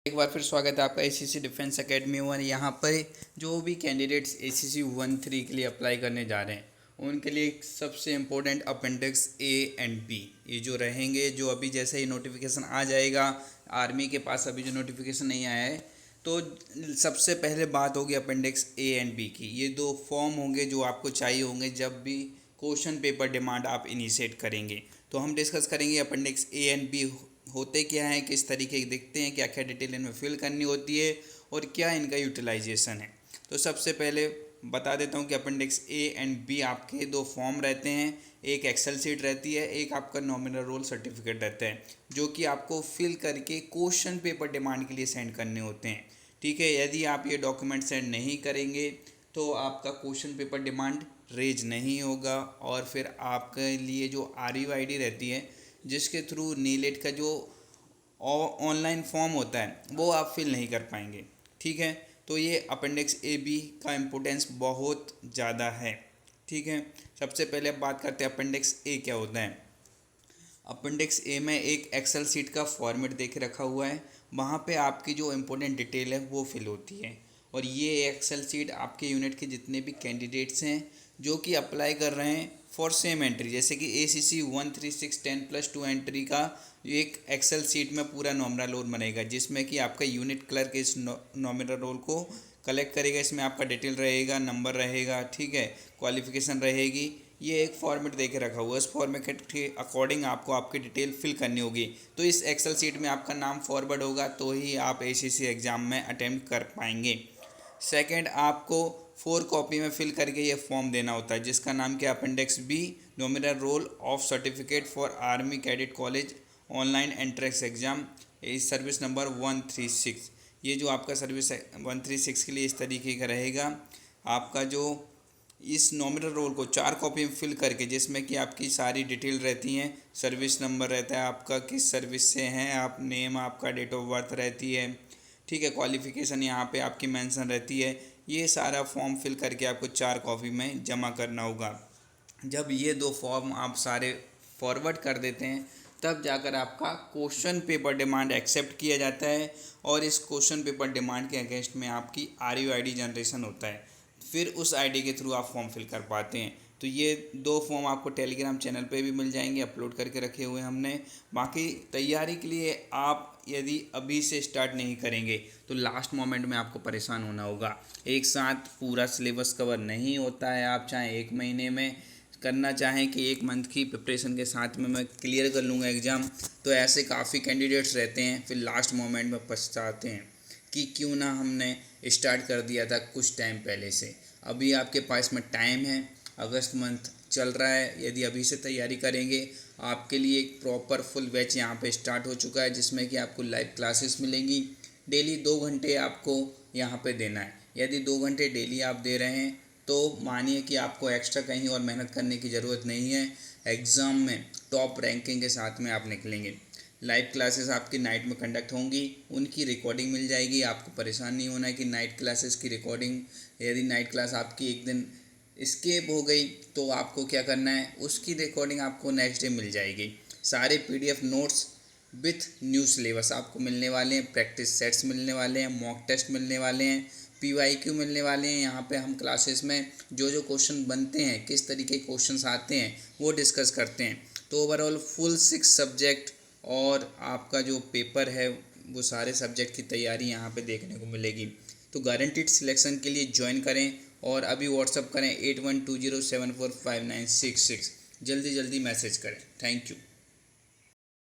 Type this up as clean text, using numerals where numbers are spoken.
एक बार फिर स्वागत है आपका एसीसी डिफेंस एकेडमी वन। यहाँ पर जो भी कैंडिडेट्स एसीसी 1-3 के लिए अप्लाई करने जा रहे हैं उनके लिए सबसे important appendix A and B ये जो रहेंगे, जो अभी जैसे ही नोटिफिकेशन आ जाएगा, आर्मी के पास अभी जो नोटिफिकेशन नहीं आया है, तो सबसे पहले बात होगी अपेंडिक्स ए एंड बी की। ये दो फॉर्म होंगे जो आपको चाहिए होंगे जब भी क्वेश्चन पेपर डिमांड आप इनिशिएट करेंगे। तो हम डिस्कस करेंगे अपेंडिक्स ए एंड बी होते क्या हैं, किस तरीके के दिखते हैं, क्या क्या डिटेल इनमें फिल करनी होती है और क्या इनका यूटिलाइजेशन है। तो सबसे पहले बता देता हूँ कि अपेंडिक्स ए एंड बी आपके दो फॉर्म रहते हैं। एक एक्सेल सीट रहती है, एक आपका नॉमिनल रोल सर्टिफिकेट रहता है, जो कि आपको फिल करके क्वेश्चन पेपर डिमांड के लिए सेंड करने होते हैं। ठीक है, यदि आप ये डॉक्यूमेंट सेंड नहीं करेंगे तो आपका क्वेश्चन पेपर डिमांड रेज नहीं होगा और फिर आपके लिए जो RUID रहती है, जिसके थ्रू नीलेट का जो ऑनलाइन फॉर्म होता है, वो आप फिल नहीं कर पाएंगे। ठीक है, तो ये अपेंडिक्स ए बी का इम्पोर्टेंस बहुत ज़्यादा है। ठीक है, सबसे पहले अब बात करते हैं अपेंडिक्स ए क्या होता है। अपेंडिक्स ए में एक एक्सेल सीट का फॉर्मेट देख रखा हुआ है, वहाँ पे आपकी जो इम्पोर्टेंट डिटेल है वो फिल होती है। और ये एक्सेल सीट आपके यूनिट के जितने भी कैंडिडेट्स हैं जो कि अप्लाई कर रहे हैं फॉर सेम एंट्री, जैसे कि ACC 1, 3, 6, 10+2 एंट्री का एक एक्सेल सीट में पूरा नॉमिनल रोल बनेगा, जिसमें कि आपका यूनिट क्लर्क इस नॉमिनल रोल को कलेक्ट करेगा। इसमें आपका डिटेल रहेगा, नंबर रहेगा, ठीक है, क्वालिफिकेशन रहेगी। ये एक फॉर्मेट दे के रखा हुआ है, उस फॉर्मेट के अकॉर्डिंग आपको आपकी डिटेल फिल करनी होगी। तो इस एक्सेल सीट में आपका नाम फॉरवर्ड होगा तो ही आप ACC एग्ज़ाम में अटेम्प्ट कर पाएंगे। सेकंड, आपको 4 कॉपी में फिल करके ये फॉर्म देना होता है, जिसका नाम क्या, appendix B, nominal roll of certificate for army cadet college online entrance exam, इस सर्विस नंबर 136। ये जो आपका सर्विस 136 के लिए इस तरीके का रहेगा। आपका जो इस नॉमिनल रोल को 4 कॉपी में फिल करके, जिसमें कि आपकी सारी डिटेल रहती हैं, सर्विस नंबर रहता है आपका, किस सर्विस से हैं आप, नेम आपका, डेट ऑफ बर्थ रहती है, ठीक है, क्वालिफ़िकेशन यहाँ पे आपकी मेंशन रहती है। ये सारा फॉर्म फिल करके आपको 4 कॉपी में जमा करना होगा। जब ये 2 फॉर्म आप सारे फॉरवर्ड कर देते हैं, तब जाकर आपका क्वेश्चन पेपर डिमांड एक्सेप्ट किया जाता है और इस क्वेश्चन पेपर डिमांड के अगेंस्ट में आपकी RUID जनरेशन होता है। फिर उस ID के थ्रू आप फॉर्म फिल कर पाते हैं। तो ये 2 फॉर्म आपको टेलीग्राम चैनल पे भी मिल जाएंगे, अपलोड करके रखे हुए हमने। बाकी तैयारी के लिए आप यदि अभी से स्टार्ट नहीं करेंगे तो लास्ट मोमेंट में आपको परेशान होना होगा। एक साथ पूरा सिलेबस कवर नहीं होता है। आप चाहे 1 महीने में करना चाहें कि 1 मंथ की प्रिपरेशन के साथ में मैं क्लियर कर लूँगा एग्ज़ाम, तो ऐसे काफ़ी कैंडिडेट्स रहते हैं, फिर लास्ट मोमेंट में पछताते हैं कि क्यों ना हमने स्टार्ट कर दिया था कुछ टाइम पहले से। अभी आपके पास में टाइम है, अगस्त मंथ चल रहा है, यदि अभी से तैयारी करेंगे आपके लिए एक प्रॉपर फुल बैच यहाँ पे स्टार्ट हो चुका है, जिसमें कि आपको लाइव क्लासेस मिलेंगी। डेली 2 घंटे आपको यहाँ पे देना है। यदि 2 घंटे डेली आप दे रहे हैं तो मानिए कि आपको एक्स्ट्रा कहीं और मेहनत करने की ज़रूरत नहीं है। एग्ज़ाम में टॉप रैंकिंग के साथ में आप निकलेंगे। लाइव क्लासेस आपकी नाइट में कंडक्ट होंगी, उनकी रिकॉर्डिंग मिल जाएगी। आपको परेशान नहीं होना है कि नाइट क्लासेस की रिकॉर्डिंग, यदि नाइट क्लास आपकी एक दिन स्किप हो गई तो आपको क्या करना है, उसकी रिकॉर्डिंग आपको नेक्स्ट डे मिल जाएगी। सारे PDF notes with new syllabus आपको मिलने वाले हैं, प्रैक्टिस सेट्स मिलने वाले हैं, मॉक टेस्ट मिलने वाले हैं, PYQ मिलने वाले हैं। यहाँ पे हम क्लासेस में जो जो क्वेश्चन बनते हैं, किस तरीके के क्वेश्चंस आते हैं, वो डिस्कस करते हैं। तो ओवरऑल फुल 6 सब्जेक्ट और आपका जो पेपर है वो सारे सब्जेक्ट की तैयारी यहाँ पे देखने को मिलेगी। तो गारंटीड सिलेक्शन के लिए ज्वाइन करें और अभी व्हाट्सअप करें 8120745966। जल्दी जल्दी मैसेज करें। Thank you.